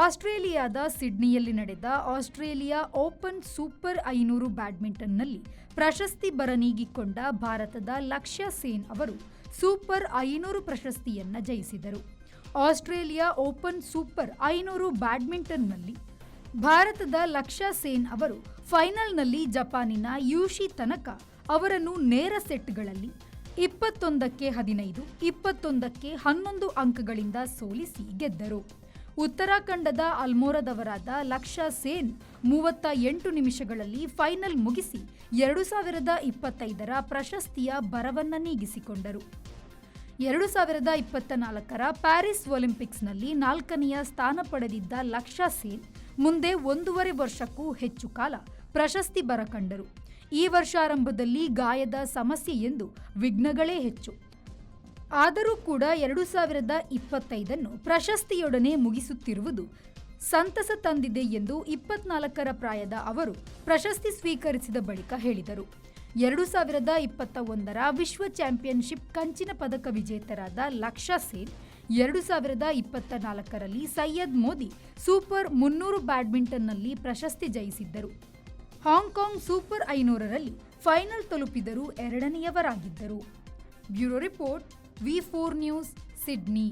ಆಸ್ಟ್ರೇಲಿಯಾದ ಸಿಡ್ನಿಯಲ್ಲಿ ನಡೆದ Australia open super 500 ಬ್ಯಾಡ್ಮಿಂಟನ್ನಲ್ಲಿ ಪ್ರಶಸ್ತಿ ಬರನೀಗಿಕೊಂಡ ಭಾರತದ ಲಕ್ಷ್ಯ ಸೇನ್ ಅವರು ಸೂಪರ್ 500 ಪ್ರಶಸ್ತಿಯನ್ನು ಜಯಿಸಿದರು. ಆಸ್ಟ್ರೇಲಿಯಾ ಓಪನ್ ಸೂಪರ್ 500 ಬ್ಯಾಡ್ಮಿಂಟನ್ನಲ್ಲಿ ಭಾರತದ ಲಕ್ಷ್ಯ ಸೇನ್ ಅವರು ಫೈನಲ್ನಲ್ಲಿ ಜಪಾನಿನ ಯೂಶಿ ತನಕಾ ಅವರನ್ನು ನೇರ ಸೆಟ್ಗಳಲ್ಲಿ 21-15, 21-11 ಅಂಕಗಳಿಂದ ಸೋಲಿಸಿ ಗೆದ್ದರು. ಉತ್ತರಾಖಂಡದ ಅಲ್ಮೋರಾದವರಾದ ಲಕ್ಷ್ಯ ಸೇನ್ 38 ನಿಮಿಷಗಳಲ್ಲಿ ಫೈನಲ್ ಮುಗಿಸಿ 2025ರ ಪ್ರಶಸ್ತಿಯ ಬರವನ್ನ ನೀಗಿಸಿಕೊಂಡರು. 2024ರ ಪ್ಯಾರಿಸ್ ಒಲಿಂಪಿಕ್ಸ್ನಲ್ಲಿ 4ನೆಯ ಸ್ಥಾನ ಪಡೆದಿದ್ದ ಲಕ್ಷ್ಯ ಸೇನ್ ಮುಂದೆ 1.5 ವರ್ಷಕ್ಕೂ ಹೆಚ್ಚು ಕಾಲ ಪ್ರಶಸ್ತಿ ಬರ ಕಂಡರು. ಈ ವರ್ಷಾರಂಭದಲ್ಲಿ ಗಾಯದ ಸಮಸ್ಯೆಯೆಂದು ವಿಘ್ನಗಳೇ ಹೆಚ್ಚು. ಆದರೂ ಕೂಡ 2025ನ್ನು ಪ್ರಶಸ್ತಿಯೊಡನೆ ಮುಗಿಸುತ್ತಿರುವುದು ಸಂತಸ ತಂದಿದೆ ಎಂದು 24ರ ಪ್ರಾಯದ ಅವರು ಪ್ರಶಸ್ತಿ ಸ್ವೀಕರಿಸಿದ ಬಳಿಕ ಹೇಳಿದರು. 2021ರ ವಿಶ್ವ ಚಾಂಪಿಯನ್ಶಿಪ್ ಕಂಚಿನ ಪದಕ ವಿಜೇತರಾದ ಲಕ್ಷ್ಯ ಸೇನ್ 2024ರಲ್ಲಿ ಸೈಯದ್ ಮೋದಿ ಸೂಪರ್ 300 ಬ್ಯಾಡ್ಮಿಂಟನ್ನಲ್ಲಿ ಪ್ರಶಸ್ತಿ ಜಯಿಸಿದ್ದರು. ಹಾಂಗ್ಕಾಂಗ್ ಸೂಪರ್ 500ರಲ್ಲಿ ಫೈನಲ್ ತಲುಪಿದರೂ 2ನೆಯವರಾಗಿದ್ದರು. Bureau report, V4 news, Sydney.